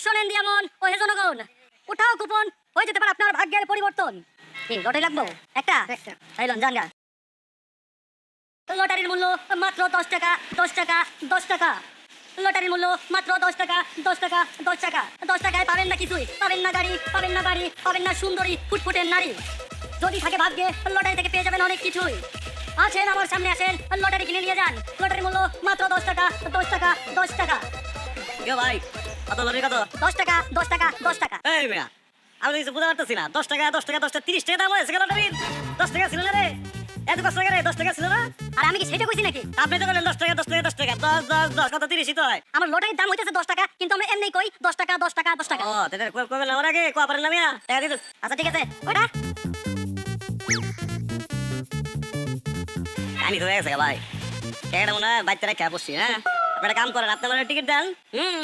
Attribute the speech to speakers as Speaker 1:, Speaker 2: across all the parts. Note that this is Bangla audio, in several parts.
Speaker 1: শোনেন দিয়ামন ও হে জনগণ, উঠাও কুপন, হয়ে যেতে পারে আপনার ভাগ্যের পরিবর্তন। কি লটারি লাগবো? একটা আইলন জানগা। লটারির মূল্য মাত্র 10 টাকা, 10 টাকা, 10 টাকা। লটারির মূল্য মাত্র 10 টাকা, 10 টাকা, 10 টাকা। 10 টাকায় পাবেন না কিছুই, পাবেন না গাড়ি, পাবেন না বাড়ি, পাবেন না সুন্দরী ফুটফুটের নারী। যদি থাকে ভাগ্যে, লটারি থেকে পেয়ে যাবেন অনেক কিছুই। আসেন আমার সামনে আসেন, লটারি কিনে নিয়ে যান। লটারির মূল্য মাত্র 10 টাকা, 10 টাকা, 10 টাকা।
Speaker 2: কেউ ভাই কত লটারি কত?
Speaker 1: 10 টাকা, 10 টাকা, 10 টাকা।
Speaker 2: এই মিয়া আমি তো কিছু বুঝতে পারতেছি না। 10 টাকা 10 টাকা 10 টাকা 30 টাকা দাম হয়েছে কেন লটারির? 10 টাকা ছিল না রে, এত কষ্ট করে 10 টাকা ছিল না?
Speaker 1: আর আমি কি সেটা কইছি নাকি?
Speaker 2: আপনি তো বললেন 10 টাকা 10 টাকা 10 টাকা 10 10 10 কত 30 তো হয়।
Speaker 1: আমার লটারির দাম হইতেছে 10 টাকা, কিন্তু আমি এমনি কই 10 টাকা, 10 টাকা, 10 টাকা।
Speaker 2: ও তাহলে কবে না ওর আগে কোয়া পারেন না মিয়া টাকা দিতে।
Speaker 1: আচ্ছা ঠিক আছে, ওটা
Speaker 2: কানি তো হয়ে গেছে ভাই, টাকাটা মনে হয় বাইতে রেখে বসছি। হ্যাঁ আপনি একটা কাম করেন, আপনি আমার টিকিট দেন,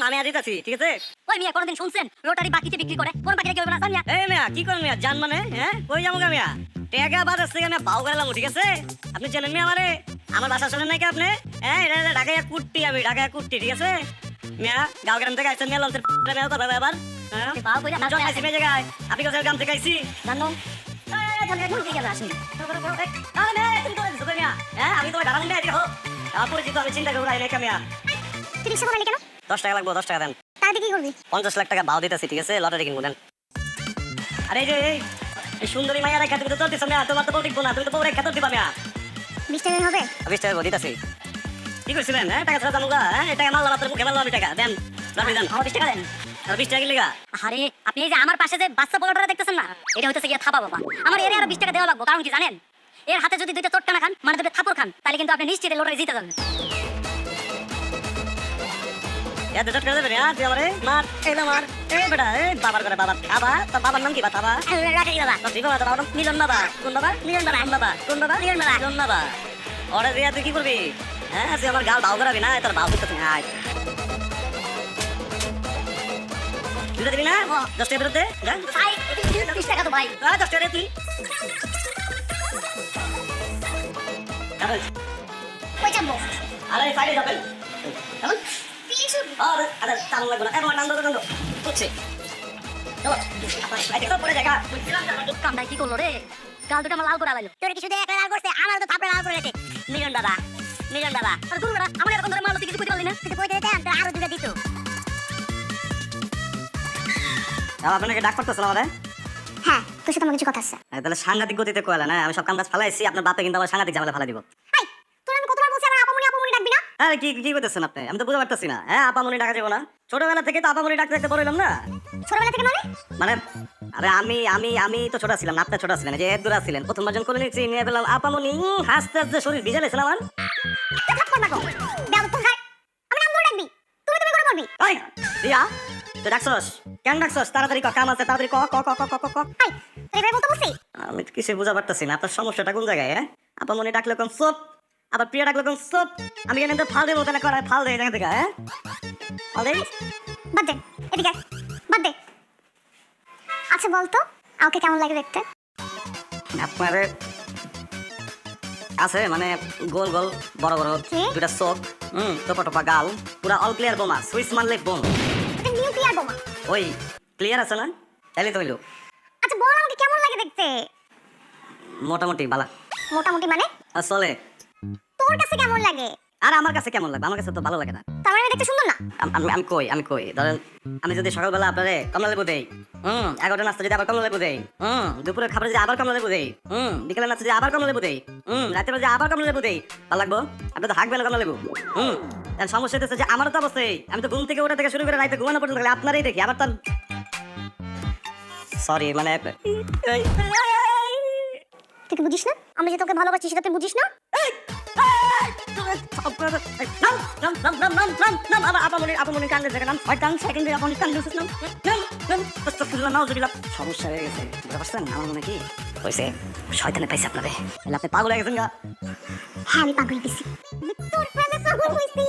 Speaker 2: আমি আর দিতেছি, ঠিক আছে?
Speaker 1: ওই মিয়া কোনদিন শুনছেন লটারি বাকিতে বিক্রি করে? কোন বাকিতে কেউ না জান মিয়া।
Speaker 2: এই মিয়া কি করেন মিয়া, জান মানে হ্যাঁ কই যাবো গা মিয়া? টাকা বাজার থেকে আমি বাউ গেলাম, ঠিক আছে? আপনি চেনেন মিয়া আমারে? আমার বাসা শোনেন নাকি আপনি? হ্যাঁ এটা ঢাকায় কুট্টি, আমি ঢাকায় কুট্টি, ঠিক আছে মিয়া? গাঁও গ্রাম থেকে আইছেন মিয়া, লঞ্চের মেয়ে কথা আবার হ্যাঁ
Speaker 1: বাবা কইরা না
Speaker 2: জন্মাইছি মেয়ে জায়গায়, আপনি কোথায় গ্রাম থেকে আইছি
Speaker 1: জানো? তাহলে কোন দিকে আসেন?
Speaker 2: হ্যাঁ আমি তোমার ঢাকা মেয়ে হোক আমার পরিচিত, আমি চিন্তা করবো না মিয়া।
Speaker 1: তুই রিকশা বানালি কেন?
Speaker 2: 10 টাকা লাগবো, 10 টাকা দেন।
Speaker 1: তাহলে কি করবি?
Speaker 2: 50 লাখ টাকা বাও দিতেছি, ঠিক আছে? লটারি কিনবো দেন। আরে এই যে এই সুন্দরী মাইয়া রেখা তুমি তো তোর দিছো মিয়া, তোমার তো বউ টিকবো না, তুমি তো বউ রেখা তোর দিবা মিয়া।
Speaker 1: 20 টাকা হবে?
Speaker 2: 20 টাকা করে দিতেছি। কি করছিলেন? হ্যাঁ টাকা ছাড়া জানুগা, হ্যাঁ এই টাকা মারলাম আপনার মুখে, মারলাম আমি টাকা দেন, লটারি দেন।
Speaker 1: আমার 20 টাকা দেন।
Speaker 2: আর 20 টাকা কি লিগা?
Speaker 1: আরে আপনি এই যে আমার পাশে যে বাচ্চা পোলাটা দেখতেছেন না, এটা হইতেছে গিয়া থাপা বাবা। আমার এর আরো 20 টাকা দেওয়া লাগবে, কারণ কি জানেন? এর হাতে যদি দুইটা চটকানা খান, মানে দুটো থাপড় খান, তাহলে কিন্তু আপনি নিশ্চিত লটারি জিতে যাবেন।
Speaker 2: এত চট করে দেবেন? হ্যাঁ তুই আমারে মার, এই না মার, এই বেটা এই বাবার করে বাবা খাবা, তোর বাবার নাম কি বা খাবা?
Speaker 1: রাখাই বাবা।
Speaker 2: তোর ঠিক বাবা, তোর বাবার নাম মিলন বাবা। কোন বাবা?
Speaker 1: মিলন বাবা।
Speaker 2: কোন বাবা? কোন বাবা?
Speaker 1: মিলন বাবা।
Speaker 2: মিলন বাবা। ওরে দিয়া তুই কি করবি? হ্যাঁ তুই আমার গাল ভাও করাবি না, তোর ভাও দিতে তুই আয়। দুটো দিবি না? 10 টাকা বেরোতে যা।
Speaker 1: ভাই 20 টাকা তো ভাই।
Speaker 2: 10 টাকা দে তুই। কারণ
Speaker 1: কই যাবো?
Speaker 2: আরে সাইডে যাবেন। কেমন?
Speaker 1: প্লিজ
Speaker 2: আরে আরে টান লাগবে না, একবার টান দাও, টান দাও। হচ্ছে চলো আরে তো পড়ে জায়গা।
Speaker 1: কামটা কি করলো রে? গাল দুটো আমার লাল করে আলাইলো। তোর কিছু দিয়ে একটা লাল করছে, আমার তো থাপড়া লাল করে রেখে।
Speaker 2: মিলন বাবা, মিলন বাবা।
Speaker 1: আর গুরু বেটা আমার এরকম ধরে মারলো, তুই কিছু কইতে পারলি না? কিছু কইতে দিতে আর আরো দুটো দিত।
Speaker 2: আপনাকে ডাক করতেছ আমারে?
Speaker 1: হ্যাঁ, তোর সাথে আমার কিছু কথা আছে।
Speaker 2: তাহলে সাংঘাতিক গতিতে কয়লা না, আমি সব কাম কাজ ফালাইছি, আপনার বাপে কিন্তু আমার সাংঘাতিক ঝামেলা ফালা দিব।
Speaker 1: এই, তোর আমি কতবার বলছি আমার আপামনি আপামনি ডাকবি না?
Speaker 2: আরে কি কি করতেছেন আপনি? আমি তো বুঝতে পারতেছি না। হ্যাঁ আপামনি ডাকা যাবো না? ছোটবেলা থেকে তো আপামনি ডাকতে ডাকতে বড় হইলাম না।
Speaker 1: ছোটবেলা থেকে মানে?
Speaker 2: মানে আরে আমি তো ছোট ছিলাম না, আপনি ছোট ছিলেন, যে এত দূর ছিলেন, প্রথমবার যখন করে নিয়েছি নিয়ে পেলাম আপামনি, হাসতে হাসতে শরীর ভিজে লেছিলাম আমার।
Speaker 1: একটা থাপ্পড় মারবো। দেও তো খাই। আমি নাম ধরে ডাকবি। তুমি তুমি করে বলবি।
Speaker 2: ওই দিয়া তুই ডাকছস কেন? ডাকছস তাড়াতাড়ি ক, কাম আছে, তাড়াতাড়ি ক ক ক ক ক ক ক।
Speaker 1: এই, তোর এভাবে বলতে বলছি?
Speaker 2: আমি তো কিছু বুঝা পারতেছি না, আপনার সমস্যাটা কোন জায়গায়? হ্যাঁ আপামনি ডাকলে কোন সব, আবার প্রিয়া ডাকলে কোন সব। আমি এখানে তো ফাল দেবো, তাহলে করায় ফাল দেয় এখান থেকে। হ্যাঁ ফাল দেই।
Speaker 1: বাদ দে, এদিকে আয়। বাদ দে। আচ্ছা বলতো আমাকে কেমন লাগে দেখতে?
Speaker 2: আপনার আছে মানে গোল গোল বড় বড়
Speaker 1: কি?
Speaker 2: দুটা চোখ, টোপা টোপা গাল, পুরা অল ক্লিয়ার বোমা, সুইস মারলে বোম।
Speaker 1: এটা নিউক্লিয়ার বোমা।
Speaker 2: ওই ক্লিয়ার আছে না? তাইলে তো হইলো
Speaker 1: আচ্ছা বল আমাকে কেমন লাগে দেখতে?
Speaker 2: মোটামুটি বালা।
Speaker 1: মোটামুটি মানে?
Speaker 2: চলে।
Speaker 1: তোর কাছে কেমন লাগে?
Speaker 2: আর আমার কাছে কেমন লাগবে? আমার কাছে তো ভালো লাগে না।
Speaker 1: তার মানে আমি দেখতে সুন্দর না?
Speaker 2: আমি কই ধরেন, আমি যদি সকালবেলা আপনারে কমলা লেবু দেই, 11টা নাস্তা যদি আবার কমলা লেবু দেই, দুপুরে খাবার যদি আবার কমলা লেবু দেই, বিকেলের নাস্তা যদি আবার কমলা লেবু দেই, রাতের বেলা যদি আবার কমলা লেবু দেই, ভালো লাগবো? আপনি তো হাঁকবেন না কমলা লেবু। তার সমস্যা হচ্ছে যে আমার তো অবশ্যই, আমি তো ঘুম থেকে ওঠা থেকে শুরু করে রাতে ঘুমানো পর্যন্ত খালি আপনারই দেখি, আবার তার সরি মানে
Speaker 1: তুই কি বুঝিস না? আমি যে তোকে ভালোবাসি সেটা তুই বুঝিস না?
Speaker 2: সমস্যা হয়ে গেছে, বুঝতে পারছেন? আমার মনে কি হয়েছে, শয়তানে পাইছে আপনারে, আপনি পাগল হয়ে গেছেন গা।
Speaker 1: হ্যাঁ আমি পাগল হইছি। তোর প্রেমে পাগল হইছি।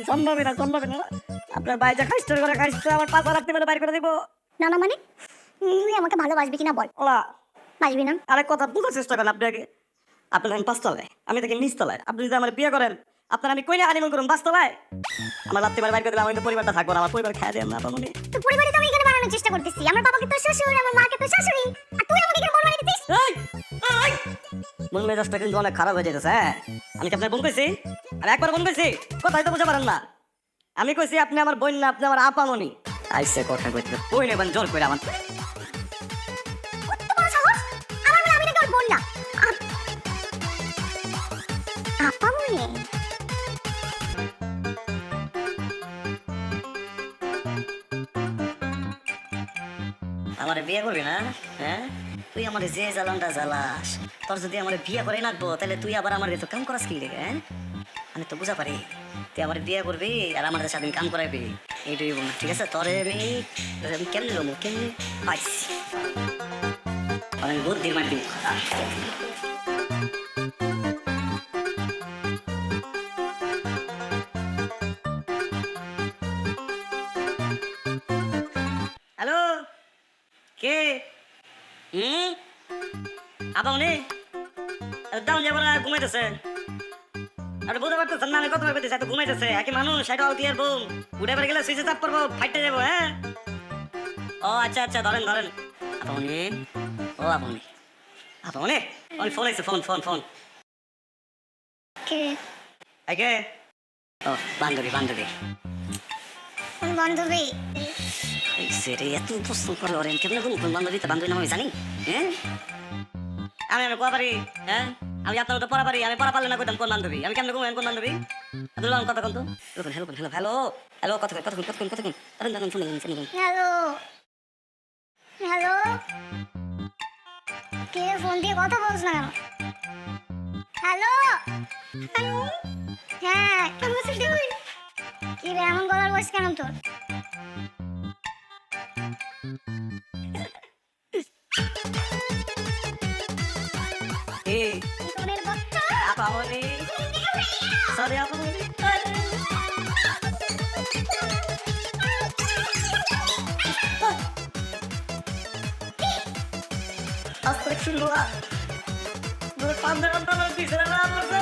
Speaker 2: সম্ভবই না, সম্ভবই না। আপনার বাইরে খাইস্ট করে খাইস্ট আমার পাশা রাখতে পারে বাইর করে দিব।
Speaker 1: না না মানে তুই আমাকে ভালোবাসবি কিনা বল?
Speaker 2: ওলা
Speaker 1: বাসবি না?
Speaker 2: আরেক কথা বুঝার চেষ্টা করেন। আপনি আগে, আপনার আমি 5 তলায়, আমি দেখি নিচ তলায়। আপনি যদি আমার বিয়ে করেন, আপনার আমি কইলে হানিমুন করুন বাস্তবায় আমার রাত্রি বাইরে করে দিলে আমার কিন্তু পরিবারটা থাকবো না, আমার পরিবার খেয়ে দেন না আপামনি।
Speaker 3: তো পরিবারে তো আমি এখানে বানানোর চেষ্টা করতেছি। আমার বাবাকে তো শ্বশুর, আমার মাকে তো শাশুড়ি, আর তুই আমাকে এখানে বল বানিয়ে দিছিস।
Speaker 2: মন মেজাজটা কিন্তু অনেক খারাপ হয়ে যেতেছে। হ্যাঁ আমি কি আপনার বোন কইছি? আর একবার বোন কইছি, কথাই তো বুঝতে পারেন না। আমি কইছি আপনি আমার বোন না, আপনি আমার আপামনি। আইসে কথা কইতে কই নেবেন জোর করে আমার।
Speaker 3: কত বড় সাহস! আমার বলে আমি নাকি ওর বোন না। আপা মনে
Speaker 2: আমার বিয়ে করবি না? হ্যাঁ তুই আমার যে জ্বালানটা জ্বালাস, তোর যদি আমার বিয়ে করে নাকবো তাহলে তুই আবার আমার তো কাম করাস কি লেগে? হ্যাঁ আমি তো বুঝা পারি তুই আমার বিয়ে করবি আর আমার সাথে কাম করাবি, এইটাই বল না। ঠিক আছে তোরে আমি কেমনে নেবো, কেমনে পাইছি আমি বুদ্ধির মার দিব। হ্যালো কে? আপামনি দাম যাবো না, ঘুমাইতেছে। আর বুঝতে পারতেছেন না আমি কত ভাবে এত ঘুমাইতেছে। একই মানুষ সেটা অলতিয়ার বউ উঠে পড়ে গেলে সুইচে চাপ করবো, ফাইটে যাবো। হ্যাঁ ও আচ্ছা আচ্ছা ধরেন ধরেন। আপামনি ও আপামনি আপামনি ওই ফোন আইছে, ফোন ফোন ফোন
Speaker 3: কে?
Speaker 2: কে? ও বান্ধবী বান্ধবী
Speaker 3: আমি বান্ধবী।
Speaker 2: সেরে এত প্রশ্ন করে ওরেন কেমন কোন বান্ধবী? তো বান্ধবী নাম আমি জানি। হ্যাঁ আমি কোয়া পারি? হ্যাঁ আমি আপনার তো পড়া পারি, আমি পড়া পারলে না কইতাম কোন বান্ধবী, আমি কেমন ঘুমেন কোন বান্ধবী? আব্দুল্লাহ কথা কন তো। হ্যালো হ্যালো হ্যালো হ্যালো কথা কথা কথা কথা কথা আরে দাঁড়ান phone phone phone.
Speaker 3: Hello hello, কে ফোন দিয়ে কথা বলছ না কেন? হ্যালো হ্যালো, হ্যাঁ কেমন আছিস তুই? কি রে এমন গলার বয়স কেন তোর?
Speaker 2: এই
Speaker 3: তোদের বাচ্চা
Speaker 2: আপামনি সরি আপামনি আস্তাগফিরুল্লাহ বলে পান্ডা কান্ডা মানে দিছে না আমাকে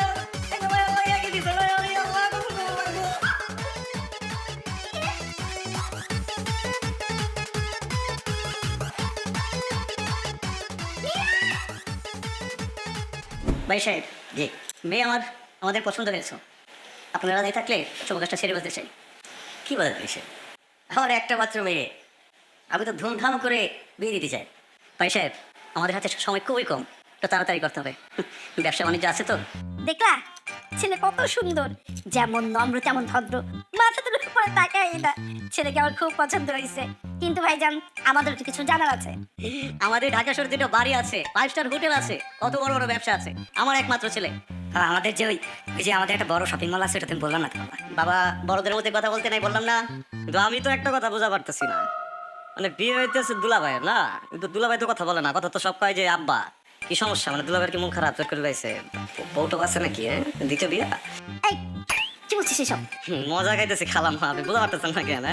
Speaker 2: একদম আল্লাহ ইয়াকে দিছে না আমি আল্লাহ কবুল ভাই সাহেব জি মেয়ে আমাদের পছন্দ হয়েছে, আপনারা রাজি থাকলে শুভ কাজটা সেরে বলতে চাই। কি বলেন সে? আমার একটা মাত্র মেয়ে, আমি তো ধুমধাম করে বিয়ে দিতে চাই। ভাই সাহেব আমাদের হাতে সময় খুবই কম, তো তাড়াতাড়ি করতে হবে। ব্যবসা বাণিজ্য আছে তো।
Speaker 3: দেখলা ছেলে কত সুন্দর, যেমন নম্র তেমন ভদ্র, মাথা তুলে পরে তাকাই না। ছেলেকে আমার খুব পছন্দ হয়েছে, কিন্তু ভাইজান আমাদের তো কিছু জানার আছে।
Speaker 2: আমাদের ঢাকা শহরে দুটো বাড়ি আছে, 5 স্টার হোটেল আছে, কত বড় বড় ব্যবসা আছে। আমার একমাত্র ছেলে। আর আমাদের যে ওই যে আমাদের একটা বড় শপিং মল আছে, এটা তুমি বললাম না তো বাবা। বাবা বড়দের মধ্যে কথা বলতে নাই বললাম না, কিন্তু আমি তো একটা কথা বোঝা পারতেছি না। মানে বিয়ে হইতেছে দুলাভাইয়ের না, কিন্তু দুলাভাই তো কথা বলে না, কথা তো সব কয় যে আব্বা। কি সমস্যা? মানে দুলাভাইয়ের কি মন খারাপ চট করে রয়েছে? বউটো আছে নাকি? দ্বিতীয় বিয়া?
Speaker 3: এই কি বলছিস এসব?
Speaker 2: মজা খাইতেছি খালাম, আপনি বুঝতে পারতেছেন না কেন?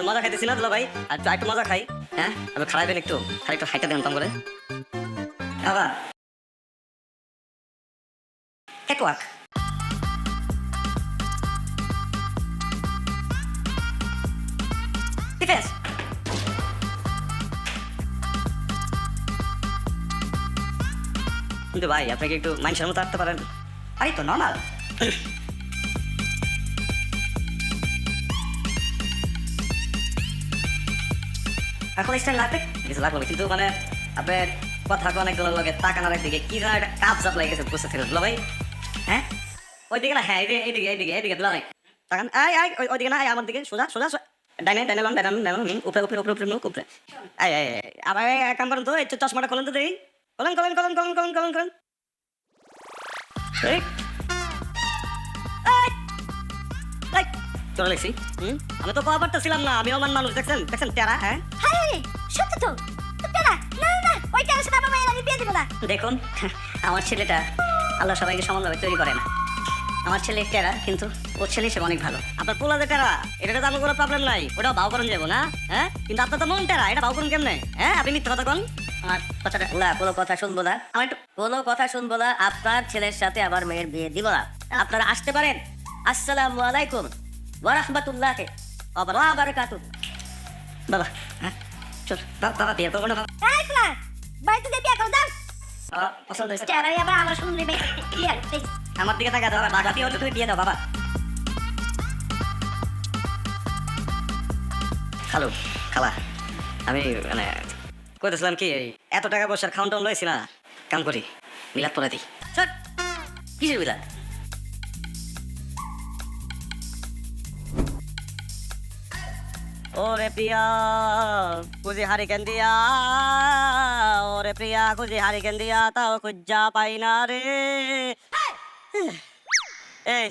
Speaker 2: মজা খাইতেছি না দুলাভাই, আর একটু মজা খাই। হ্যাঁ আপনি খাইবেন একটু, খালি একটু হাইটা দেন করে বাবা। Cakewalk. Defense. কিন্তু ভাই আপনাকে একটু মানুষের মতো আসতে পারেন। আরে তো নর্মাল। এখন স্টাইল লাগবে কিছু লাগবে, কিন্তু মানে আপনার কথা অনেকগুলো লাগে তাকানোর একদিকে কি যেন একটা কাপ চাপ লাগে গেছে বুঝতে ছিল ভাই। হ্যাঁ ওইদিকে না, হ্যাঁ এইদিকে এইদিকে এইদিকে দুলা ভাই তাকান। আয় আয় ওইদিকে না, আয় আমার দিকে সোজা সোজা ডাইনে ডাইনে লন ডাইনে ডাইনে উপরে উপরে উপরে উপরে মুখ উপরে। আয় আয় আবার এক কাম করেন তো, এই চশমাটা খোলেন তো দেখি। খোলেন খোলেন খোলেন খোলেন খোলেন খোলেন খোলেন। চলে লেগছি। আমি তো পাওয়া পারতেছিলাম না, আমি অমান মানুষ। দেখছেন দেখছেন তেরা? হ্যাঁ
Speaker 3: হ্যাঁ সত্যি তো। না না না, ওই টাকার সাথে আমার মায়ের আমি বিয়ে দিব না।
Speaker 2: দেখুন আমার ছেলেটা আল্লাহ সবাইকে সমানভাবে তৈরি করে না। আমার ছেলে টেরা, কিন্তু ওর ছেলে হিসেবে অনেক ভালো। আপনার পোলা যে টেরা, এটা তো আমার কোনো প্রবলেম নাই, ওটা ভাও করুন যাবো না। হ্যাঁ কিন্তু আপনার তো মন টেরা, এটা ভাও করুন কেমনে? হ্যাঁ আপনি মিথ্যা কথা কন। আমার কথাটা কোনো কথা শুনবো না, আমার একটু কোনো কথা শুনবো না। আপনার ছেলের সাথে আবার মেয়ের বিয়ে দিব না। আপনারা আসতে পারেন,
Speaker 1: আসসালামু আলাইকুম ওয়া রাহমাতুল্লাহি ওয়া বারাকাতুহু। বাবা হ্যাঁ চল বাবা বিয়ে করবো না বাবা।
Speaker 3: এই পোলা বাড়িতে দিয়ে বিয়ে করো দাও।
Speaker 1: বাবা, পছন্দ হয়েছে।
Speaker 3: চেহারা আবার আমার সুন্দরী মেয়ে বিয়ে করতে।
Speaker 1: আমার দিকে তাকা দাও বাবা বিয়ে হলে তুমি বিয়ে দাও বাবা। খালু খালা আমি মানে কইতেছিলাম কি এই এত টাকা পয়সার খাওয়ান টাউন লইছি না কাম করি মিলাদ পরে দিই। চল কিসের মিলাদ? ওরে প্রিয়া খুঁজি হারিকেন দিয়া, ওরে প্রিয়া খুঁজি হারিকেন দিয়া, তাও খুঁজা পাই না রে। এই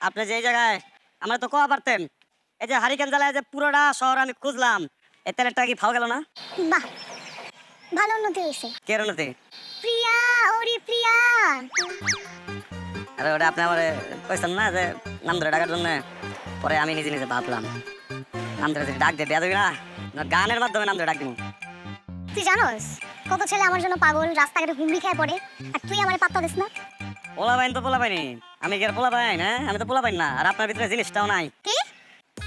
Speaker 1: আপনি যে এই জায়গায় আমরা তো কোয়া পারতেন, এই যে হারিকেন জ্বালায় যে পুরোটা শহর আমি খুঁজলাম, এই তেলেরটা কি ফাও গেল না?
Speaker 3: বাহ ভালো উন্নতি হয়েছে।
Speaker 1: কে রনতি?
Speaker 3: প্রিয়া ওরে প্রিয়া।
Speaker 1: আরে ওটা আপনি আমার কইছেন না যে নাম ধরে ডাকার জন্য, পরে আমি নিজে নিজে ভাবলাম নাম ধরে যদি ডাক দিয়ে দেওয়া যাবে না, গানের মাধ্যমে নাম ধরে ডাক দিব।
Speaker 3: তুই জানোস কত ছেলে আমার জন্য পাগল, রাস্তাঘাটে হুমড়ি খেয়ে পড়ে, আর তুই আমারে পাত্তা দিস না।
Speaker 1: পোলা পাইন তো পোলা পাইনি, আমি কি আর পোলা পাইন? হ্যাঁ আমি তো পোলা পাইন না, আর আপনার ভিতরে জিনিসটাও নাই।
Speaker 3: কি?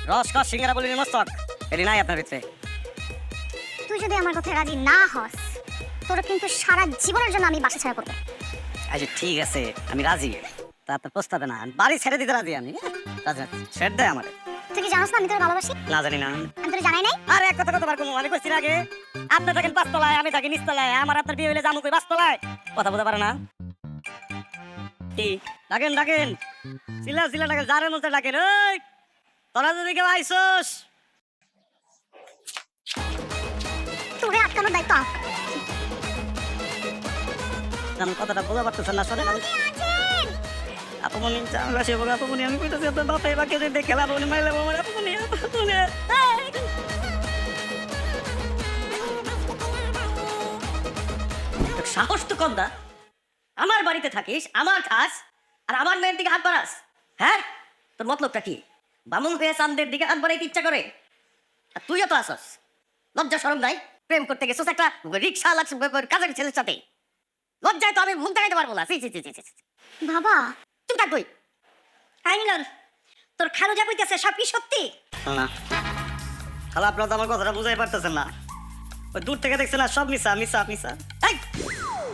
Speaker 1: রস কস সিঙ্গারা বলি মস্তক এটি নাই আপনার ভিতরে।
Speaker 3: তুই যদি আমার কথায় রাজি না হস, তোর কিন্তু সারা জীবনের জন্য আমি বাসা ছাড়া করবো।
Speaker 1: আচ্ছা ঠিক আছে আমি রাজি, তা আপনার প্রস্তাবে না বাড়ি ছেড়ে দিতে রাজি আমি। রাজি ছেড়ে দেয় আমার।
Speaker 3: তুই কি জানোস না আমি তোর ভালোবাসি?
Speaker 1: না জানি না।
Speaker 3: আমি তোর জানাই নাই?
Speaker 1: আর এক কথা কতবার কোনো আমি কইছি না আগে, আপনি থাকেন পাঁচতলায় আমি থাকি নিচতলায়, আমার আপনার বিয়ে হইলে জামু কই পাঁচতলায়, কথা বলতে পারে না। কি ডাকেন ডাকেন চিল্লা চিল্লা ডাকেন, যারে মধ্যে ডাকেন। ওই তোরা যদি কেউ আইসোস,
Speaker 3: তোরে আটকানোর দায়িত্ব আমার।
Speaker 1: আমি কথাটা বোঝা পারতেছেন না শোনেন। আপনি চালাসে বলে আপনি আমি কইতাছি আপনার বাপে বাকে দেখে খেলা বলে মাইলে আমার আপনি সাহস তো কম দা, আমার বাড়িতে থাকিস, আমার খাস, আর আমার মেয়ের দিকে হাত বাড়াস। হ্যাঁ তোর মতলবটা কি? বামুন হয়ে চাঁদের দিকে হাত বাড়াইতে ইচ্ছা করে, আর তুইও তো আসস, লজ্জা শরম নাই? প্রেম করতে গেছিস একটা রিক্সা কাজের ছেলের সাথে, লজ্জায় তো আমি মুখ দেখাইতে পারবো না।
Speaker 3: বাবা
Speaker 1: তুই থাকবই।
Speaker 3: আই মিলন, তোর খালু যা কইতেছে সব কি সত্যি?
Speaker 1: না খালা আপনার তো আমার কথাটা বুঝাই পারতেছেন না, ওই দূর থেকে দেখছেন না সব মিশা মিশা মিশা। এই,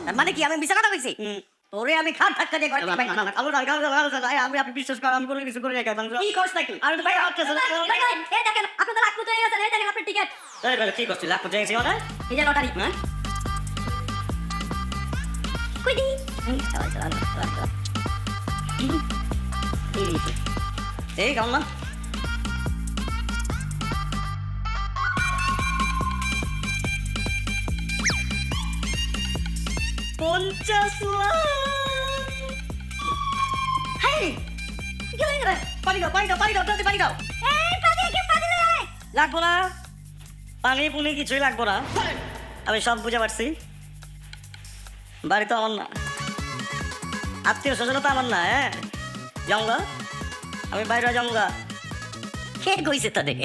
Speaker 1: তার মানে কি আমি মিশা কথা কইছি? তোরে আমি খাট ধাক্কা দিয়ে ঘরে পাই না। আমি আপনি বিশ্বাস করেন আমি কোনো কিছু করে রেখে কি করছ নাকি? আর তো ভাই হচ্ছে না।
Speaker 3: এই দেখেন আপনাদের লাখ কোটি হয়ে গেছে, এই দেখেন আপনার টিকিট।
Speaker 1: এই ভাই কি করছিস? লাখ কোটি গেছি মানে?
Speaker 3: এই যে লটারি।
Speaker 1: হ্যাঁ
Speaker 3: কই দি?
Speaker 1: এই কেমন না? পঞ্চাশ লাখ।
Speaker 3: হাই কি হইল রে?
Speaker 1: পানি দাও পানি দাও পানি দাও জলদি পানি দাও।
Speaker 3: এই পানি কি পানি রে?
Speaker 1: লাগবো না, পানি পুনি কিছুই লাগবো না, আমি সব বুঝে পারছি। বাড়ি তো আমার না, আত্মীয় স্বজন তো আমার না। হ্যাঁ যাওগা, আমি বাইরে যাওগা। কে কইছে তোরে?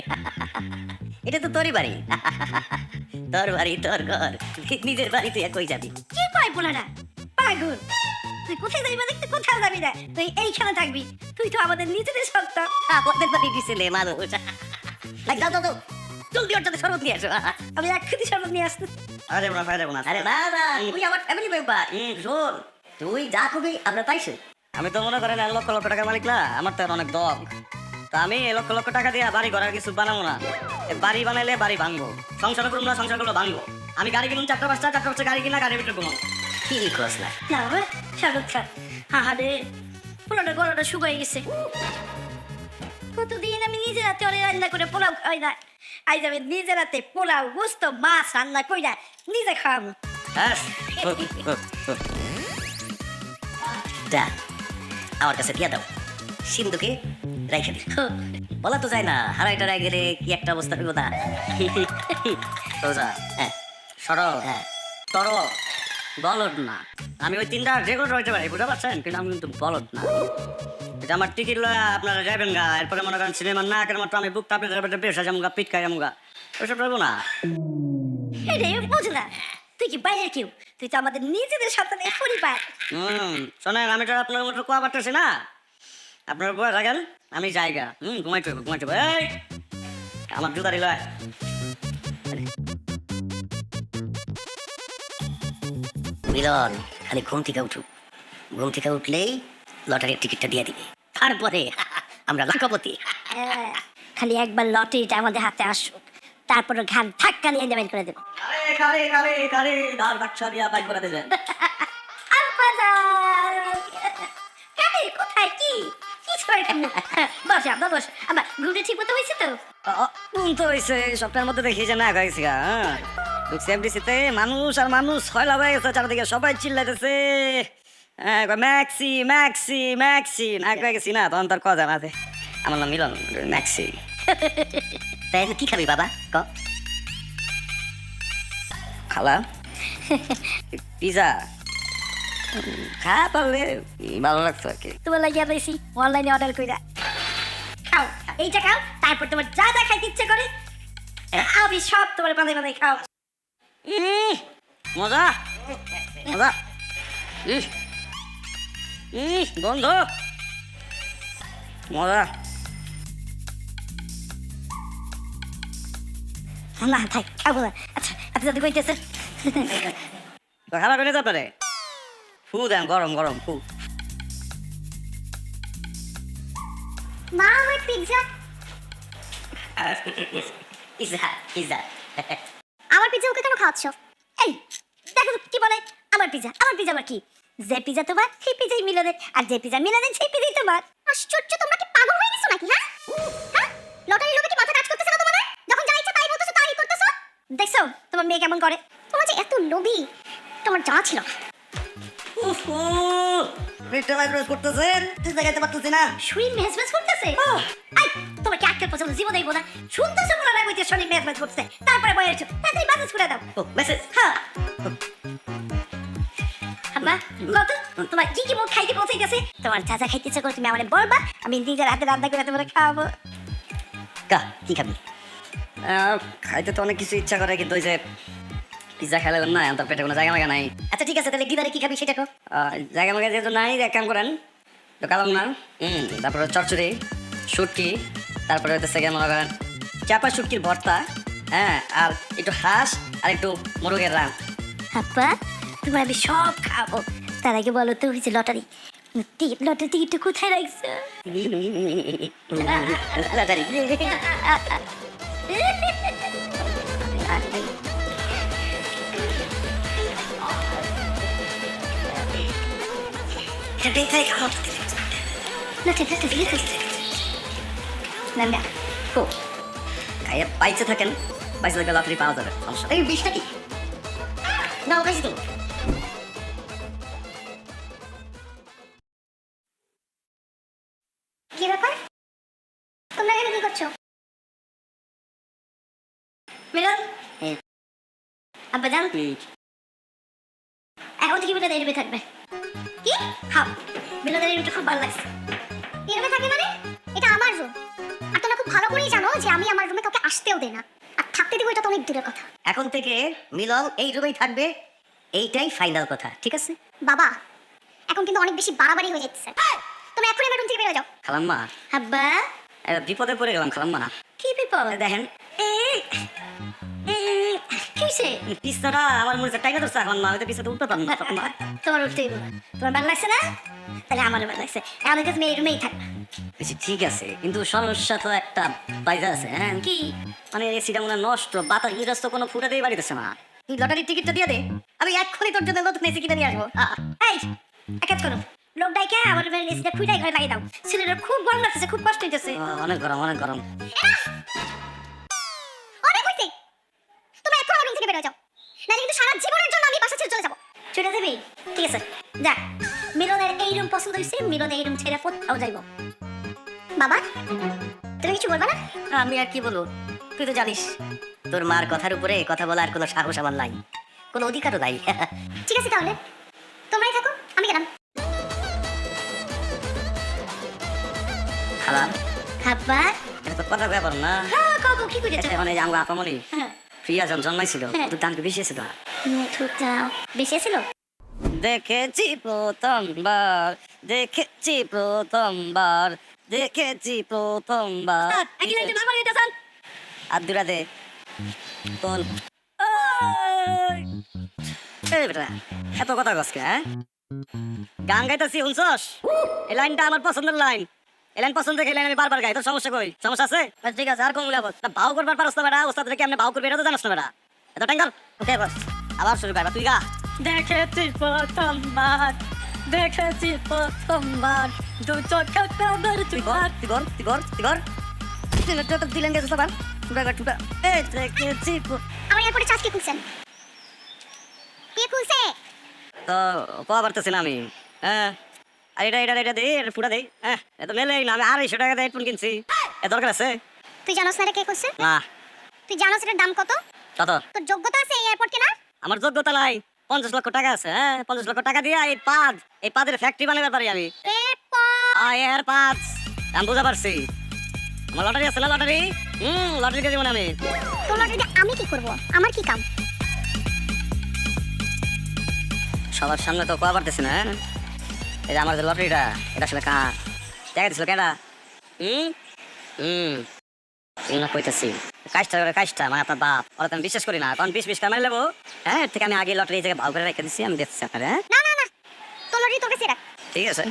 Speaker 1: এটা তো তোরই বাড়ি, তোর বাড়ি তোর ঘর, নিজের বাড়ি তুই কই যাবি?
Speaker 3: কি কয় পোলাটা? পাগল। তুই কোথায় যাবি মানে তুই কোথাও যাবি না, তুই এইখানে থাকবি। তুই তো আমাদের নিজেদের সন্তান।
Speaker 1: আমাদের বাড়ি দিছিলে মানুষ। যাও যাও যাও জলদি ওর সাথে শরবত নিয়ে আসো।
Speaker 3: আমি এক খেতে শরবত নিয়ে আসতে।
Speaker 1: আরে না ফায়দা না। আরে না না তুই আমার ফ্যামিলি মেম্বার। শোন তুই যা করবি আমরা পাইছি। আমি তো মনে করেন 1 লক্ষ লক্ষ টাকা মালিক না, আমার তো আর অনেক দগ। তা আমি 1 লক্ষ লক্ষ টাকা দিয়ে বাড়ি ঘরের কিছু বানাবো না, বাড়ি বানাইলে বাড়ি ভাঙবো, সংসার করবো না সংসারগুলো ভাঙবো। আমি গাড়ি কিনুন 4টা 5টা গাড়ি কিনা গাড়ির ভিতরে ঘুমাবো। কি খোঁজ না
Speaker 3: না বাবা শরবত খা। হা রে পোলাটা গলাটা শুকিয়ে গেছে। কতদিন আমি নিজের হাতে ওরে রান্না করে পোলাও খাই না, আজ আমি নিজের হাতে পোলাও গোস্ত মাছ রান্না করি না নিজে খাওয়াবো।
Speaker 1: হ্যাঁ যা আমার কাছে দিয়ে দাও, সিন্ধুকে রেখে দি। বলা তো যায় না, হারাই টারাই গেলে কি একটা অবস্থা হইব না। সোজা হ্যাঁ সরল হ্যাঁ তর বলদ না। আমি ওই 3টা রেগুলার রইতে পারি বুঝতে পারছেন, কিন্তু আমি কিন্তু বলদ না। এটা আমার টিকিট আপনারা যাবেন গা, এরপরে মনে করেন সিনেমা না কেন মাত্র আমি বুক টাপে বেশ যামুগা পিট খাই যামুগা, ওইসব রইব না।
Speaker 3: রে বুঝ না, তুই কি বাইরে কেউ? তুই তো আমাদের নিজেদের সন্তানের পরিবার।
Speaker 1: শোনেন আমি তো আপনার মতো কোয়া পারতেছি না,
Speaker 2: আপনার উপর রাখেন, আমি জায়গা ঘুমাইতে হবে ঘুমাইতে হবে। এই আমার জুতা দিল।
Speaker 4: মিলন খালি ঘুম থেকে উঠুক, ঘুম থেকে উঠলেই লটারির টিকিটটা দিয়ে দিবে, তারপরে আমরা লাখপতি।
Speaker 3: হ্যাঁ, খালি একবার লটারিটা আমাদের হাতে আসুক, তারপরে ঘাম ধাক্কা নিয়ে পেমেন্ট করে দেবো।
Speaker 2: দাঁড় বাক্সা দিয়া বাইক করাতে যায়।
Speaker 3: কোথায় কি বস আব্বা বস। আবার ঘুমটা ঠিক মতো হয়েছে তো?
Speaker 2: তো হয়েছে, সপ্তাহের মধ্যে দেখি যে না গেছি গা। এফডিসিতে মানুষ আর মানুষ ছয়লা হয়ে গেছে চারদিকে, সবাই চিল্লাইতেছে ম্যাক্সি ম্যাক্সি ম্যাক্সি। না কয়ে গেছি না, তখন তার কথা না। আমার নাম মিলন, ম্যাক্সি।
Speaker 4: তাই এখন কি খাবি বাবা ক?
Speaker 2: খালা পিজা খা পারলে ভালো লাগতো আর কি।
Speaker 3: তোমার লাগিয়ে পেয়েছি অনলাইনে অর্ডার কইরা খাও, এইটা খাও, তারপর তোমার যা যা খাইতে ইচ্ছে করে আমি সব তোমার বাঁধে বাঁধে খাও।
Speaker 2: মজা মজা। গন্ধ মজা।
Speaker 3: না থাক খাবো না। আচ্ছা আপনি যদি কইতেছে
Speaker 2: তো খাবার করে তারপরে ফু দেন, গরম গরম ফু।
Speaker 3: মা আমার পিৎজা।
Speaker 4: Pizza pizza.
Speaker 3: আমার পিৎজা ওকে কেন খাওয়াচ্ছ? এই দেখো তো কি বলে, আমার পিৎজা আমার পিৎজা আমার কি? যে পিৎজা তোমার সেই পিৎজাই মিলনের, আর যে পিৎজা মিলনের সেই পিৎজাই তোমার। আশ্চর্য, তোমরা কি পাগল হয়ে গেছো নাকি? হ্যাঁ লটারি লোকে কি মাথা কাজ করতেছে না তোমাদের? যখন যা ইচ্ছা তাই বলতেছো তাই করতেছো। দেখছো তোমার মেয়ে কেমন করে? তোমার যে এত লোভী তোমার জানা ছিল না।
Speaker 2: করতেছেন দেখাইতে পারতেছি না।
Speaker 3: শরীর মেজমেজ করতেছে। আই তোমার কি আজকাল পছন্দ জীবন দেবো না? শুনতেছো বলো না কইতে শরীর মেজমেজ করতেছে, তারপরে বয়ে এসো তাড়াতাড়ি মেসেজ করে দাও।
Speaker 4: ও মেসেজ।
Speaker 3: হ্যাঁ আম্মা কত তোমার কি কি মুখ খাইতে পৌঁছাইতেছে? তোমার যা যা খাইতে ইচ্ছে করে তুমি আমারে বলবা, আমি নিজের হাতে রান্না করে তোমার খাওয়াবো।
Speaker 4: কা কি খাবি?
Speaker 2: খাইতে তো অনেক কিছু ইচ্ছা করে, কিন্তু ওই যে পিজা খেলে না, তার পেটে কোনো জায়গা মাগা নাই।
Speaker 4: আচ্ছা ঠিক আছে, তাহলে ডিনারে কি খাবি সেটা কো।
Speaker 2: জায়গা মাগা যেহেতু নাই, এক কাম করেন তো কালাম না। তারপরে চচ্চড়ি, শুটকি, তারপরে হচ্ছে গিয়ে মনে করেন চাপা শুটকির ভর্তা, হ্যাঁ, আর একটু হাঁস আর একটু মুরগের রান।
Speaker 3: আব্বা তোমার আমি সব খাবো, তার আগে বলো তো হয়েছে লটারি লটারি টিকিটটা কোথায় রাখছো?
Speaker 4: লটারি।
Speaker 2: খাইয়ে বাইচে থাকেন, বাইচে থাকলে লটারি পাওয়া যাবে, সমস্যা নেই।
Speaker 4: এই বিষটা কি? না ওকাশি তো।
Speaker 3: কি ব্যাপার, তোমরা এখানে কি করছো? মিলন আব্বা জান এখন থেকে মিলন এরবে থাকবে। কি হাও মিলনের এরবে খুব ভালো লাগছে। এরবে থাকবে মানে? এটা আমার রুম, আর তোমরা খুব ভালো করেই জানো যে আমি আমার রুমে কাউকে আসতেও দেই না, আর থাকতে দেবো এটা তো অনেক দূরের কথা।
Speaker 4: এখন থেকে মিলন এই রুমেই থাকবে, এইটাই ফাইনাল কথা, ঠিক আছে?
Speaker 3: বাবা এখন কিন্তু অনেক বেশি বাড়াবাড়ি হয়ে যাচ্ছে, তুমি এখনই আমার রুম থেকে বেরিয়ে যাও।
Speaker 2: খালাম্মা
Speaker 3: আব্বা
Speaker 2: বিপদে পড়ে গেলাম খালাম্মা।
Speaker 3: কি বিপদ?
Speaker 2: দেখেন
Speaker 3: কিসে?
Speaker 2: পিস্তাটা আমার মনে হচ্ছে টাইকা ধরছে খালাম্মা, হয়তো পিস্তাটা উঠতে পারলাম না খালাম্মা।
Speaker 3: তোমার উঠতেই বলো, তোমার ভালো লাগছে না? তাহলে আমারও ভালো লাগছে, আমাদের কাছে এই রুমেই থাকবে।
Speaker 2: বলছি, ঠিক আছে, কিন্তু সমস্যা তো একটা বাইরে আছে। হ্যাঁ
Speaker 3: কি?
Speaker 2: মানে এসিটা মনে হয় নষ্ট, বাতাস বিরাজ তো কোনো ফুটাতেই বাড়িতেছে না।
Speaker 3: তুই লটারির টিকিটটা দিয়ে দে, আমি এক্ষুনি তোর জন্য নতুন এসি কিনে নিয়ে আসবো। এই এক কাজ করো, লোক ডাইকে আমার রুমের এসিটা ফুটাই ঘরে লাগিয়ে দাও, ছেলেটার খুব গরম লাগতেছে, খুব কষ্ট হইতেছে।
Speaker 2: অনেক গরম অনেক গরম।
Speaker 3: অনেক হইছে, তুমি এখন আমার রুম থেকে বেরিয়ে যাও, নাহলে কিন্তু সারা জীবনের জন্য আমি বাসা ছেড়ে চলে যাবো। চলে যাবি? ঠিক আছে যা, মিলনের এই রুম পছন্দ হয়েছে, মিলন এই রুম ছেড়ে কোথাও যাইব। বাবা তুমি কিছু বলবা না?
Speaker 4: আমি আর কি বলবো, তুই তো জানিস তোর মার কথার উপরে কথা বলার কোনো সাহস আমার নাই, কোনো অধিকারও নাই।
Speaker 3: ঠিক আছে তাহলে তোমরাই থাকো, আমি গেলাম।
Speaker 2: খালাম
Speaker 3: আব্বা
Speaker 2: এটা তো কথা ব্যাপার না।
Speaker 3: হ্যাঁ কাকু কি করেছো?
Speaker 2: মানে যে আমার আপামনি প্রিয়া যখন জন্মাইছিল,
Speaker 3: হ্যাঁ।
Speaker 2: তো দাম বেশি আছে তো।
Speaker 3: মিঠুটা বেশি ছিল?
Speaker 2: দেখেছি প্রথমবার, দেখেছি প্রথমবার, দেখেছি প্রথমবার।
Speaker 1: একই লাইনটা বারবার গাইতেছেন।
Speaker 2: আর দুরা দে তোল। এই বেটা, এত কথা কসকে, হ্যাঁ? গান গাইতেছি শুনছস? এই লাইনটা আমার পছন্দের লাইন। এই লাইন পছন্দ দেখে এই লাইন আমি বারবার গাই। তোর সমস্যা কই? সমস্যা আছে? আচ্ছা, ঠিক আছে, আর কোন বস? না ভাও করবার পারছ না বেটা, ওস্তাদ রে কেমনে ভাও করবে এটা তো জানাস না বেটা। এত ট্যাঙ্গার। ওকে বস, আবার শুরু করবা, তুই গা।
Speaker 1: দেখেছি প্রথমবার, দেখেছি প্রথমবার, দু চোখে প্রেমের
Speaker 2: তুই কর, তুই কর, তুই কর, তুই কর। তুই লাইন গেছিস আবার? টুটা কর, টুটা। এই দেখেছি
Speaker 3: আমার এয়ারপোর্টে চার্জ কে খুলছেন? কে খুলছে?
Speaker 2: তো কোয়া পারতেছি না আমি, হ্যাঁ। আর এটা দে, এটা ফুটা দে, হ্যাঁ। এত মেলেই না, আমি 250 টাকা দিয়ে হেডফোন কিনছি। এ দরকার আছে?
Speaker 3: তুই জানোস না এটা কে খুলছে?
Speaker 2: না।
Speaker 3: তুই জানোস এটার দাম কত?
Speaker 2: কত?
Speaker 3: তোর যোগ্যতা আছে এই এয়ারপোর্ট কেনার?
Speaker 2: আমার যোগ্যতা নাই। 50 লক্ষ টাকা আছে, হ্যাঁ। 50 লক্ষ টাকা দিয়ে এই পাদের ফ্যাক্টরি বানাবার পারি আমি।
Speaker 3: এ পা-
Speaker 2: এর পাঁচ আমি বুঝা পারছি। আমার লটারি আছে না, লটারি? লটারি দিয়ে দিব না আমি।
Speaker 3: তোর লটারি দিয়ে আমি কি করব? আমার কি কাম?
Speaker 2: সবার সামনে তো কোয়া পারতেছি না, হ্যাঁ। এই যে আমার যে লটারিটা, এটা আসলে কার? টাকা দিছিল কেডা? না কইতাছি কাজটা মানে আপনার বাপ, ওরা তো আমি বিশ্বাস করি না। কারণ 20 টাকা মেরে নেবো, হ্যাঁ। এর থেকে আমি আগে লটারি জায়গায় ভাও করে রেখে দিচ্ছি, আমি দেখছি আপনার, হ্যাঁ।
Speaker 3: না না না, তোর লটারি তোর কাছে রাখ।
Speaker 2: ঠিক আছে।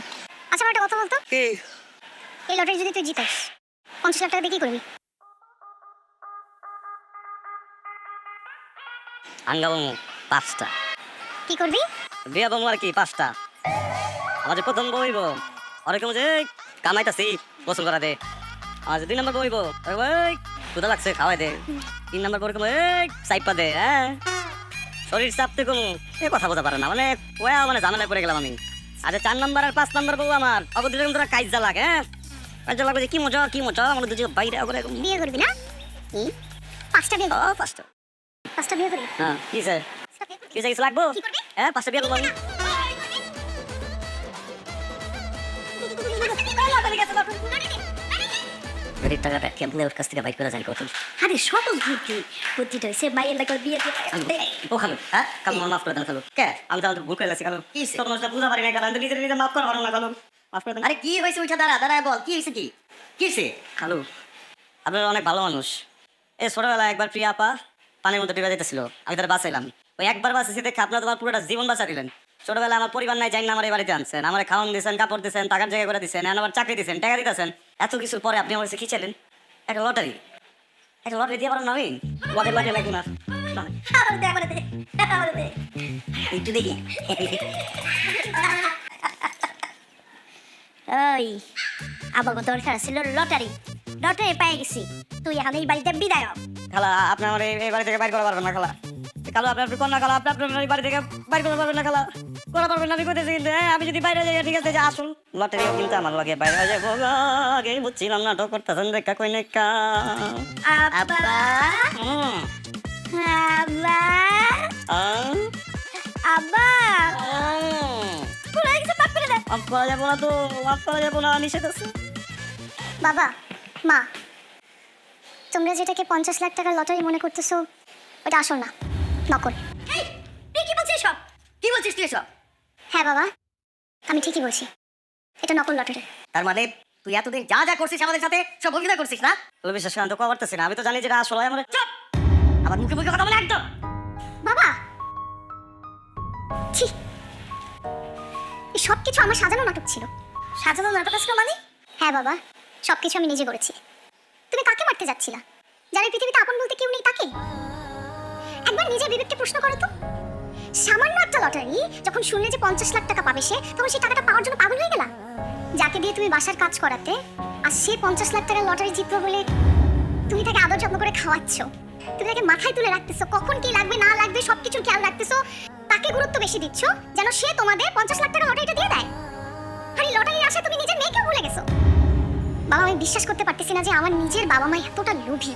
Speaker 3: আচ্ছা আমার একটা কথা বলতো,
Speaker 2: কি?
Speaker 3: এই লটারি যদি তুই জিতিস 50 লাখ টাকা দিয়ে কি করবি?
Speaker 2: আঙ্গাবো 5টা,
Speaker 3: কি করবি?
Speaker 2: বিয়া বমু আর কি 5টা। আমার যে প্রথম বইব ওরকম যে কামাইতাছি গোসল করা দে। আমার যে 2 নম্বর বইব ওই ক্ষুধা লাগছে খাওয়াই দে। 3 নম্বর বইব এই সাইপা দে, হ্যাঁ। শরীর চাপতে কোনো এ কথা বলতে পারে না, মানে ওয়া মানে ঝামেলায় পড়ে গেলাম আমি। আর 4 নম্বর আর 5 নম্বর বউ আমার অগদি রকম তোরা কাইজা লাগে, হ্যাঁ। কাইজা লাগবে যে কি মজা আমাদের দুজন বাইরে করে
Speaker 3: বিয়ে করবি না? কি 5টা বিয়ে করবি?
Speaker 2: 5টা।
Speaker 3: 5টা বিয়ে করবি?
Speaker 2: হ্যাঁ, কি স্যার?
Speaker 3: 5টা বিয়ে করবি?
Speaker 2: কি কিছু লাগবো?
Speaker 3: কি করবি?
Speaker 2: হ্যাঁ, 5টা বিয়ে করবো আমি। গাড়ির টাকাটা কেমনে ওর কাছ থেকে বাইক করে জানি কত।
Speaker 3: আরে সহজ বুদ্ধি, বুদ্ধিটা হইছে মাইয়ের লাগে বিয়ে দিয়ে
Speaker 2: ও খালো, হ্যাঁ। কালো মাফ করে দেন খালো। কে? আমি তো ভুল করে গেছি খালো। কি তোর মানুষটা বুঝা পারি না, কারণ আমি তো নিজে মাফ করা পারো না খালো। মাফ করে দেন।
Speaker 4: আরে কি হয়েছে? উঠা দাঁড়া, দাঁড়ায় বল, কি হয়েছে? কি কি হয়েছে?
Speaker 2: খালু, আপনারা অনেক ভালো মানুষ। এই ছোটবেলায় একবার প্রিয়া আপা পানির মধ্যে ডুবে যেতেছিল, আমি তার বাঁচাইলাম। ওই একবার বাঁচাইছি দেখে আপনারা তোমার পুরোটা জীবন বাঁচা দিলেন। ছোটবেলায় আমার পরিবার নাই, জানি না আমার এই বাড়িতে আনছেন, আমার খাওয়ান দিয়েছেন, কাপড় দিয়েছেন, টাকার জায়গা করে দিয়েছেন, আমার চাকরি দিয়েছেন, টাকা দিতেছেন। এত কিছুর পরে আপনি আমার কাছে কি চাইলেন? একটা লটারি দিয়ে পারেন না আমি? লটারি লাগবে না।
Speaker 3: আমার দে আমার দে আমার দে
Speaker 4: একটু দেখি।
Speaker 3: ওই আমার দরকার ছিল লটারি, লটারি পেয়ে গেছি। তুই এখন এই বাড়িতে বিদায় হ।
Speaker 2: খালা, আপনি আমার এই বাড়ি থেকে বাইর করা পারবেন না খালা। খালা আপনি কন্যা খালা, আপনি আপনার এই বাড়ি থেকে বাইর করতে পারবেন না খালা। করা পারবেন না আমি কইতেছি কিন্তু, হ্যাঁ। আমি যদি বাইরে যাই ঠিক আছে, যে আসুন লটারিও কিন্তু আমার লাগে বাইরে যাবো আগে বুঝছিলাম না, তো করতেছেন দেখা কই নেকা।
Speaker 3: আব্বা
Speaker 2: হুম।
Speaker 3: আব্বা
Speaker 2: আহ,
Speaker 3: আব্বা পুরো কিছু পাক করে দে।
Speaker 2: মাফ করা যাবো না তো, মাফ করা যাবো না, নিষেধ আছে।
Speaker 3: বাবা মা, তোমরা যেটাকে 50 লাখ টাকার লটারি মনে করতেছো ওটা আসল না, নকল।
Speaker 1: তুই কি বলছিস সব? কি বলছিস তুই সব?
Speaker 3: হ্যাঁ বাবা, আমি ঠিকই বলছি, এটা নকল লটারি।
Speaker 4: তার মানে তুই এতদিন যা যা করছিস আমাদের সাথে সব অভিনয় করছিস না?
Speaker 2: তো বিশ্বাস করেন তো, কবার না, আমি তো জানি যেটা আসলে আমার।
Speaker 1: চুপ!
Speaker 4: আবার মুখে মুখে কথা বলে একদম।
Speaker 3: বাবা ছি, এই সব কিছু আমার সাজানো নাটক ছিল।
Speaker 1: সাজানো নাটক ছিল মানে?
Speaker 3: হ্যাঁ বাবা, সব কিছু আমি নিজে করেছি। তুমি কাকে মারতে যাচ্ছিলা? যারা এই পৃথিবীতে আপন বলতে কেউ নেই তাকে? একবার নিজের বিবেককে প্রশ্ন করো তো। সামান্য একটা লটারি যখন শুনলে যে 50 লাখ টাকা পাবে সে, তখন সেই টাকাটা পাওয়ার জন্য পাগল হয়ে গেলা। যাকে দিয়ে তুমি বাসার কাজ করাতে, আর সে 50 লাখ টাকার লটারি জিতবে বলে তুমি তাকে আদর যত্ন করে খাওয়াচ্ছ, তুমি তাকে মাথায় তুলে রাখতেছো, কখন কি লাগবে না লাগবে সবকিছু খেয়াল রাখতেছো, তাকে গুরুত্ব বেশি দিচ্ছ যেন সে তোমাদের 50 লাখ টাকা লটারিটা দিয়ে দেয়। আর এই লটারির আশায় তুমি নিজের মেয়েকেও ভুলে গেছো। বাবা, আমি বিশ্বাস করতে পারতেছি না যে আমার নিজের বাবা মা এতটা লোভী।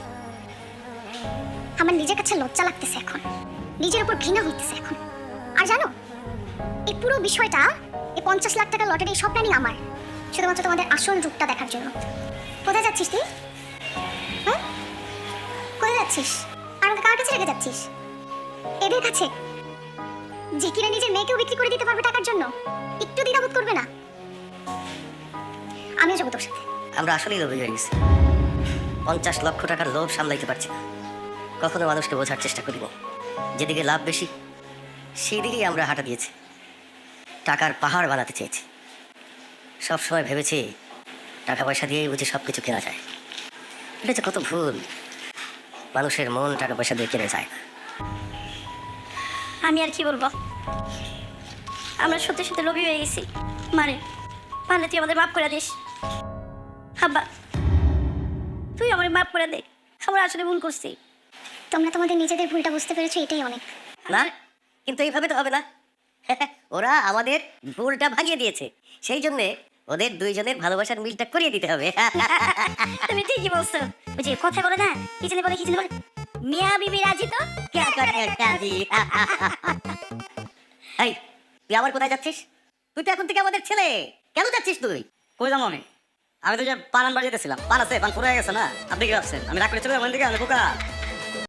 Speaker 3: আমার নিজের কাছে লজ্জা লাগতেছে এখন, নিজের উপর ঘৃণা হইতেছে এখন। আর জানো, এই পুরো বিষয়টা, এই 50 লাখ টাকা লটারি সব প্ল্যানিং আমার, শুধুমাত্র তোমাদের আসল রূপটা দেখার জন্য। কোথায় যাচ্ছিস তুই? হ্যাঁ, কোথায় যাচ্ছিস? আর আমাকে কার কাছে রেখে যাচ্ছিস? এদের কাছে? যে কিনা নিজের মেয়েকেও বিক্রি করে দিতে পারবে টাকার জন্য, একটু দ্বিধাবোধ করবে না? আমিও যাবো তোর সাথে।
Speaker 4: আমরা আসলেই লোভী হয়ে গেছি। 50 লক্ষ টাকার লোভ সামলাইতে পারছি না। কখনো মানুষকে বোঝার চেষ্টা করিনি, যেদিকে লাভ বেশি সেই দিকেই আমরা হাঁটা দিয়েছি। টাকার পাহাড় বানাতে চেয়েছি। সবসময় ভেবেছি টাকা পয়সা দিয়েই বুঝি সব কিছু কেনা যায়। এটা যে কত ভুল। মানুষের মন টাকা পয়সা দিয়ে কেনা যায় না।
Speaker 1: আমি আর কি বলবো, আমরা সত্যি সত্যি লোভী হয়ে গেছি। মারে পারলে তুই আমাদের মাফ করে দিস। আব্বা তুই আমার মাফ করে দে, আমরা আসলে ভুল করছি।
Speaker 3: তোমরা তোমাদের নিজেদের ভুলটা বুঝতে পেরেছো, এটাই অনেক।
Speaker 4: না, কিন্তু এইভাবে তো হবে না। ওরা আমাদের ভুলটা ভাঙিয়ে দিয়েছে, সেই জন্যে ওদের দুইজনের ভালোবাসার মিলটা করিয়ে দিতে হবে।
Speaker 1: তুমি ঠিকই বলছো। ওই যে কথা বলে না, কি জানি বলে মিয়া বিবি রাজি তো
Speaker 4: क्या करने राजी? এই, তুই আবার কোথায় যাচ্ছিস? তুই তো এখন থেকে আমাদের ছেলে। কেন যাচ্ছিস তুই?
Speaker 2: কই যাবো আমি? আমি তো যে পান আনবার যেতেছিলাম। পান আছে, পান ফুরে গেছে না। আপনি কি ভাবছেন আমি রাগ করে চলে যাবো এখান থেকে? আমি বোকা।